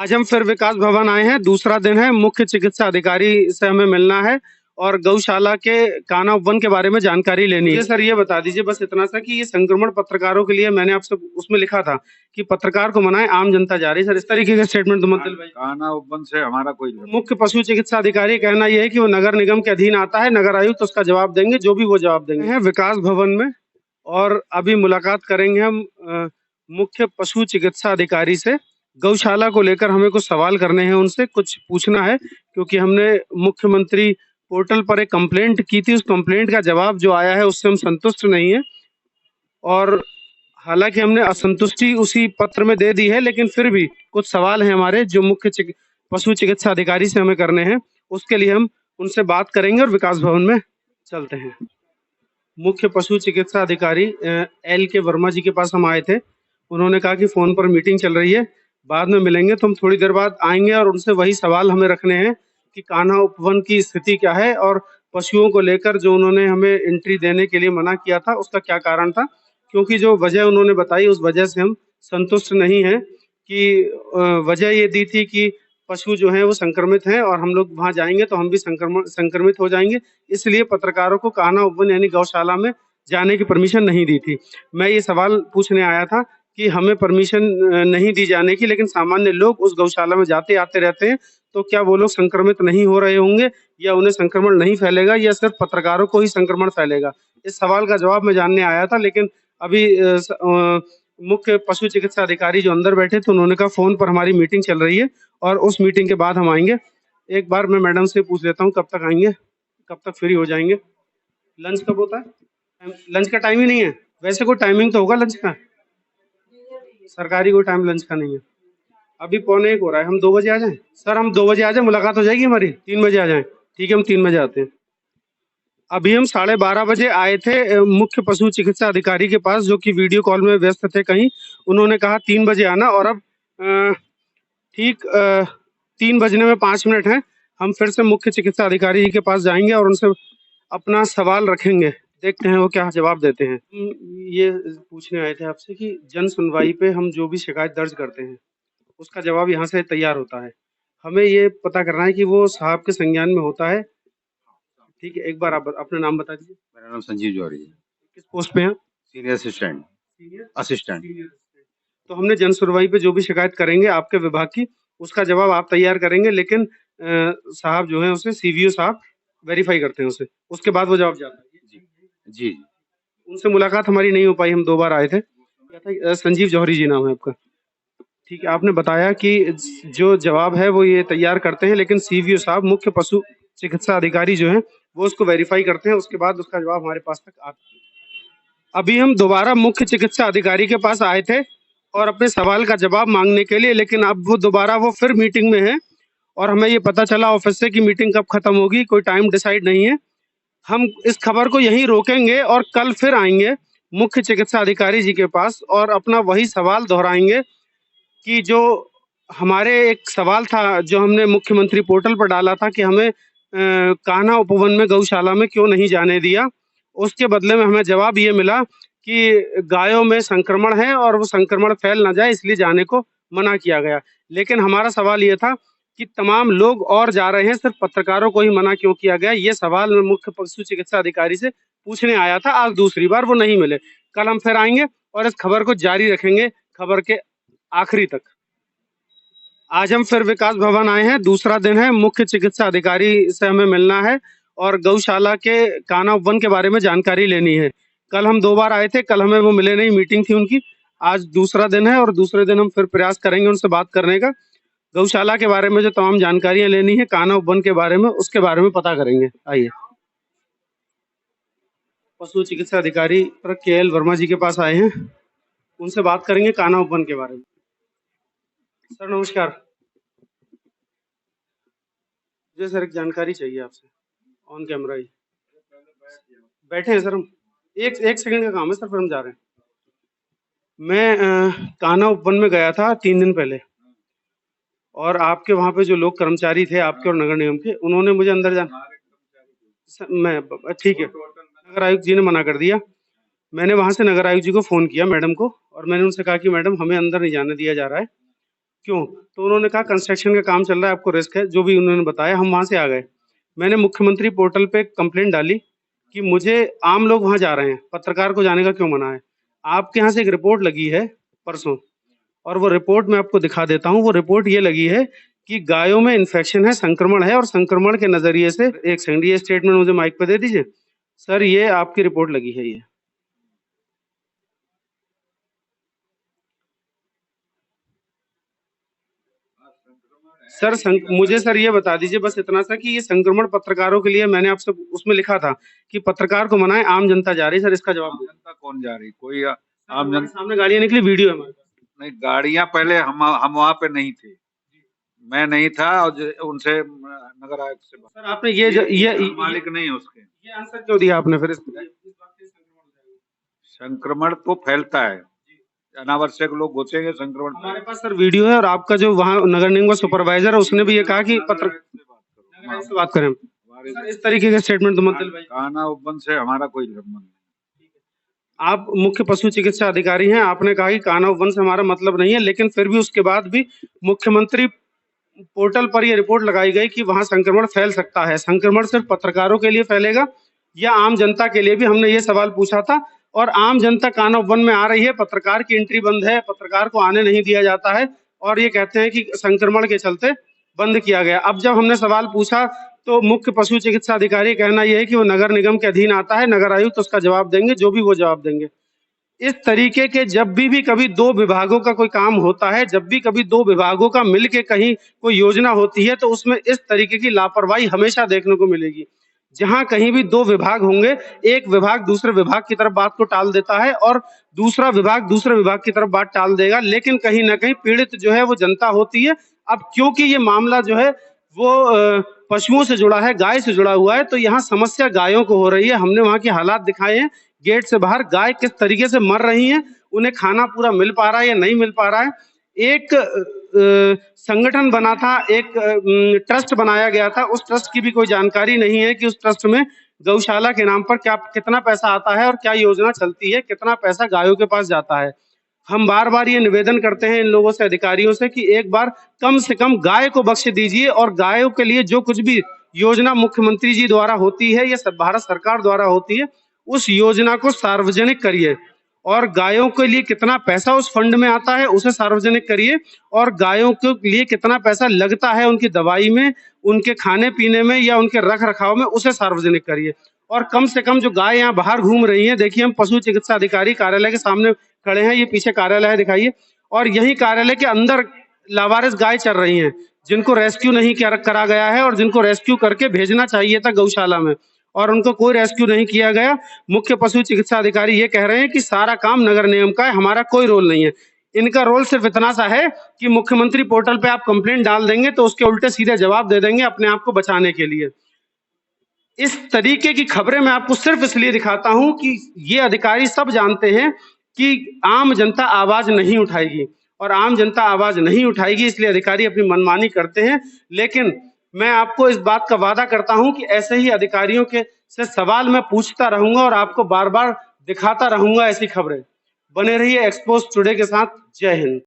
आज हम फिर विकास भवन आए हैं। दूसरा दिन है। मुख्य चिकित्सा अधिकारी से हमें मिलना है और गौशाला के कान्हा उपवन के बारे में जानकारी लेनी है। मुझे सर ये बता दीजिए बस इतना सा कि ये संक्रमण पत्रकारों के लिए मैंने आपसे उसमें लिखा था कि पत्रकार को मनाएं, आम जनता जा रही है। सर इस तरीके का स्टेटमेंट तो मत दिलवाइए। कान्हा उपवन से हमारा कोई लेना मुख्य पशु चिकित्सा अधिकारी का कहना यह है कि वो नगर निगम के अधीन आता है, नगर आयुक्त उसका जवाब देंगे, जो भी वो जवाब देंगे। हैं विकास भवन में और अभी मुलाकात करेंगे हम मुख्य पशु चिकित्सा अधिकारी से। गौशाला को लेकर हमें कुछ सवाल करने हैं, उनसे कुछ पूछना है, क्योंकि हमने मुख्यमंत्री पोर्टल पर एक कंप्लेंट की थी। उस कंप्लेंट का जवाब जो आया है उससे हम संतुष्ट नहीं है, और हालांकि हमने असंतुष्टि उसी पत्र में दे दी है, लेकिन फिर भी कुछ सवाल हैं हमारे जो मुख्य पशु चिकित्सा अधिकारी से हमें करने हैं। उसके लिए हम उनसे बात करेंगे और विकास भवन में चलते हैं। मुख्य पशु चिकित्सा अधिकारी एल के वर्मा जी के पास हम आए थे। उन्होंने कहा कि फोन पर मीटिंग चल रही है, बाद में मिलेंगे। तो हम थोड़ी देर बाद आएंगे और उनसे वही सवाल हमें रखने हैं कि कान्हा उपवन की स्थिति क्या है और पशुओं को लेकर जो उन्होंने हमें एंट्री देने के लिए मना किया था उसका क्या कारण था। क्योंकि जो वजह उन्होंने बताई उस वजह से हम संतुष्ट नहीं हैं कि वजह ये दी थी कि पशु जो हैं वो संक्रमित हैं और हम लोग वहां जाएंगे तो हम भी संक्रमित हो जाएंगे, इसलिए पत्रकारों को कान्हा उपवन यानी गौशाला में जाने की परमिशन नहीं दी थी। मैं ये सवाल पूछने आया था कि हमें परमिशन नहीं दी जाने की, लेकिन सामान्य लोग उस गौशाला में जाते आते रहते हैं, तो क्या वो लोग संक्रमित नहीं हो रहे होंगे या उन्हें संक्रमण नहीं फैलेगा या सिर्फ पत्रकारों को ही संक्रमण फैलेगा? इस सवाल का जवाब मैं जानने आया था, लेकिन अभी मुख्य पशु चिकित्सा अधिकारी जो अंदर बैठे थे उन्होंने कहा फोन पर हमारी मीटिंग चल रही है और उस मीटिंग के बाद हम आएंगे। एक बार मैं मैडम से पूछ लेता हूँ कब तक आएंगे, कब तक फ्री हो जाएंगे? लंच कब होता है? लंच का टाइम ही नहीं है। वैसे कोई टाइमिंग तो होगा लंच का, सरकारी कोई टाइम लंच का नहीं है। अभी 1:45 हो रहा है, हम 2 बजे आ जाएं? सर हम 2 बजे आ जाएं, मुलाकात हो जाएगी हमारी। 3 बजे आ जाएं? ठीक है, हम 3 बजे आते हैं। अभी हम 12:30 बजे आए थे मुख्य पशु चिकित्सा अधिकारी के पास, जो कि वीडियो कॉल में व्यस्त थे कहीं। उन्होंने कहा 3 बजे आना, और अब ठीक 3 बजने में 5 मिनट हैं। हम फिर से मुख्य चिकित्सा अधिकारी जी के पास जाएंगे और उनसे अपना सवाल रखेंगे, देखते हैं वो क्या जवाब देते हैं। ये पूछने आए थे आपसे कि जन सुनवाई पे हम जो भी शिकायत दर्ज करते हैं उसका जवाब यहाँ से तैयार होता है। हमें ये पता करना है कि वो साहब के संज्ञान में होता है। ठीक है, एक बार आप अपना नाम बता दीजिए। मेरा नाम संजीव जौहरी है। किस पोस्ट पे हैं? Senior assistant. असिस्टेंट। तो हमने जन सुनवाई पे जो भी शिकायत करेंगे आपके विभाग की, उसका जवाब आप तैयार करेंगे, लेकिन साहब जो है उसे सीवीओ साहब वेरीफाई करते हैं उसे, उसके बाद वो जवाब जाता है। जी जी। उनसे मुलाकात हमारी नहीं हो पाई, हम 2 बार आए थे। क्या था? संजीव जौहरी जी नाम है आपका। ठीक है, आपने बताया कि जो जवाब है वो ये तैयार करते हैं, लेकिन सीवीओ साहब मुख्य पशु चिकित्सा अधिकारी जो है वो उसको वेरीफाई करते हैं, उसके बाद उसका जवाब हमारे पास तक आता है। अभी हम दोबारा मुख्य चिकित्सा अधिकारी के पास आए थे और अपने सवाल का जवाब मांगने के लिए, लेकिन अब वो फिर मीटिंग में है और हमें ये पता चला ऑफिस से कि मीटिंग कब खत्म होगी, कोई टाइम डिसाइड नहीं है। हम इस खबर को यहीं रोकेंगे और कल फिर आएंगे मुख्य चिकित्सा अधिकारी जी के पास और अपना वही सवाल दोहराएंगे कि जो हमारे एक सवाल था जो हमने मुख्यमंत्री पोर्टल पर डाला था कि हमें कान्हा उपवन में गौशाला में क्यों नहीं जाने दिया। उसके बदले में हमें जवाब ये मिला कि गायों में संक्रमण है और वो संक्रमण फैल ना जाए इसलिए जाने को मना किया गया। लेकिन हमारा सवाल ये था कि तमाम लोग और जा रहे हैं, सिर्फ पत्रकारों को ही मना क्यों किया गया? ये सवाल मैं मुख्य पशु चिकित्सा अधिकारी से पूछने आया था। आज दूसरी बार वो नहीं मिले। कल हम फिर आएंगे और इस खबर को जारी रखेंगे खबर के आखिरी तक। आज हम फिर विकास भवन आए हैं। दूसरा दिन है। मुख्य चिकित्सा अधिकारी से हमें मिलना है और गौशाला के कान्हा उपवन के बारे में जानकारी लेनी है। कल हम 2 बार आए थे, कल हमें वो मिले नहीं, मीटिंग थी उनकी। आज दूसरा दिन है और दूसरे दिन हम फिर प्रयास करेंगे उनसे बात करने का। गौशाला के बारे में जो तमाम जानकारियां लेनी है, कान्हा उपवन के बारे में, उसके बारे में पता करेंगे। आइए, पशु चिकित्सा अधिकारी के एल वर्मा जी के पास आए हैं, उनसे बात करेंगे कान्हा उपवन के बारे में। सर नमस्कार। मुझे सर एक जानकारी चाहिए आपसे, ऑन कैमरा ही बैठे हैं सर हम। एक सेकंड का काम है सर, फिर हम जा रहे हैं। मैं कान्हा उपवन में गया था 3 दिन पहले, और आपके वहाँ पे जो लोग कर्मचारी थे आपके और नगर निगम के, उन्होंने मुझे अंदर जाना, मैं ठीक है, नगर आयुक्त जी ने मना कर दिया। मैंने वहाँ से नगर आयुक्त जी को फ़ोन किया, मैडम को, और मैंने उनसे कहा कि मैडम हमें अंदर नहीं जाने दिया जा रहा है, क्यों? तो उन्होंने कहा कंस्ट्रक्शन का काम चल रहा है, आपको रिस्क है, जो भी उन्होंने बताया, हम वहाँ से आ गए। मैंने मुख्यमंत्री पोर्टल पे कंप्लेंट डाली कि मुझे आम लोग वहाँ जा रहे हैं, पत्रकार को जाने का क्यों मना है? आपके यहाँ से एक रिपोर्ट लगी है परसों, और वो रिपोर्ट मैं आपको दिखा देता हूँ। वो रिपोर्ट ये लगी है कि गायों में इन्फेक्शन है, संक्रमण है, और संक्रमण के नजरिए से एक सेकंड, ये स्टेटमेंट मुझे माइक पे दे दीजिए सर। ये आपकी रिपोर्ट लगी है, ये सर। मुझे सर ये बता दीजिए बस इतना सा कि ये संक्रमण पत्रकारों के लिए, मैंने आपसे उसमें लिखा था कि पत्रकार को मनाए, आम जनता जा रही है। सर इसका जवाब दीजिए। जनता कौन जा रही? कोई आम हमारे जनता सामने गाड़ियां निकली, वीडियो है हमारे पास। नहीं, गाड़ियां पहले हम वहां पे नहीं थे, मैं नहीं था, और उनसे नगर आयुक्त से सर आपने ये मालिक नहीं है उसके। ये आंसर क्यों दिया आपने फिर इस बात से संक्रमण तो फैलता है, अनावश्यक लोग घुसेंगे, संक्रमण हमारे पास सर वीडियो है, और आपका जो वहाँ नगर निगम का सुपरवाइजर है उसने भी ये कहा कि पत्रकार से बात करें। सर इस तरीके का स्टेटमेंट तो मत दिलवाइए। कान्हा उपवन से हमारा कोई संबंध नहीं। आप मुख्य पशु चिकित्सा अधिकारी हैं, आपने कहा कि कान्हा उपवन से हमारा मतलब नहीं है, लेकिन फिर भी उसके बाद भी मुख्यमंत्री पोर्टल पर यह रिपोर्ट लगाई गई कि वहां संक्रमण फैल सकता है। संक्रमण सिर्फ पत्रकारों के लिए फैलेगा या आम जनता के लिए भी? हमने ये सवाल पूछा था, और आम जनता कान्हा उपवन में आ रही है, पत्रकार की एंट्री बंद है, पत्रकार को आने नहीं दिया जाता है, और ये कहते हैं कि संक्रमण के चलते बंद किया गया। अब जब हमने सवाल पूछा तो मुख्य पशु चिकित्सा अधिकारी कहना यह है कि वो नगर निगम के अधीन आता है, नगर आयुक्त उसका जवाब देंगे, जो भी वो जवाब देंगे। इस तरीके के जब भी कभी दो विभागों का कोई काम होता है, जब भी कभी दो विभागों का मिलके कहीं कोई योजना होती है, तो उसमें इस तरीके की लापरवाही हमेशा देखने को मिलेगी। जहां कहीं भी दो विभाग होंगे, एक विभाग दूसरे विभाग की तरफ बात को टाल देता है, और दूसरा विभाग दूसरे विभाग की तरफ बात टाल देगा, लेकिन कहीं ना कहीं पीड़ित जो है वो जनता होती है। अब क्योंकि ये मामला जो है वो पशुओं से जुड़ा है, गाय से जुड़ा हुआ है, तो यहाँ समस्या गायों को हो रही है। हमने वहां के हालात दिखाए हैं, गेट से बाहर गाय किस तरीके से मर रही हैं, उन्हें खाना पूरा मिल पा रहा है या नहीं मिल पा रहा है। एक संगठन बना था, एक ट्रस्ट बनाया गया था, उस ट्रस्ट की भी कोई जानकारी नहीं है कि उस ट्रस्ट में गौशाला के नाम पर क्या कितना पैसा आता है और क्या योजना चलती है, कितना पैसा गायों के पास जाता है। हम बार बार ये निवेदन करते हैं इन लोगों से, अधिकारियों से, कि एक बार कम से कम गाय को बख्श दीजिए, और गायों के लिए जो कुछ भी योजना मुख्यमंत्री जी द्वारा होती है या भारत सरकार द्वारा होती है, उस योजना को सार्वजनिक करिए, और गायों के लिए कितना पैसा उस फंड में आता है उसे सार्वजनिक करिए, और गायों के लिए कितना पैसा लगता है उनकी दवाई में, उनके खाने पीने में या उनके रख रखाव में, उसे सार्वजनिक करिए। और कम से कम जो गाय यहाँ बाहर घूम रही हैं, देखिए हम पशु चिकित्सा अधिकारी कार्यालय के सामने खड़े हैं, ये पीछे कार्यालय है, दिखाइए, और यही कार्यालय के अंदर लावारिस गाय चर रही हैं, जिनको रेस्क्यू नहीं करा गया है, और जिनको रेस्क्यू करके भेजना चाहिए था गौशाला में, और उनको कोई रेस्क्यू नहीं किया गया। मुख्य पशु चिकित्सा अधिकारी ये कह रहे हैं कि सारा काम नगर निगम का है, हमारा कोई रोल नहीं है। इनका रोल सिर्फ इतना सा है कि मुख्यमंत्री पोर्टल पे आप कंप्लेंट डाल देंगे तो उसके उल्टे सीधे जवाब दे देंगे अपने आप को बचाने के लिए। इस तरीके की खबरें मैं आपको सिर्फ इसलिए दिखाता हूं कि ये अधिकारी सब जानते हैं कि आम जनता आवाज नहीं उठाएगी, और आम जनता आवाज नहीं उठाएगी, इसलिए अधिकारी अपनी मनमानी करते हैं। लेकिन मैं आपको इस बात का वादा करता हूं कि ऐसे ही अधिकारियों के से सवाल मैं पूछता रहूंगा और आपको बार बार दिखाता रहूंगा ऐसी खबरें। बने रहिए एक्सपोज टुडे के साथ। जय हिंद।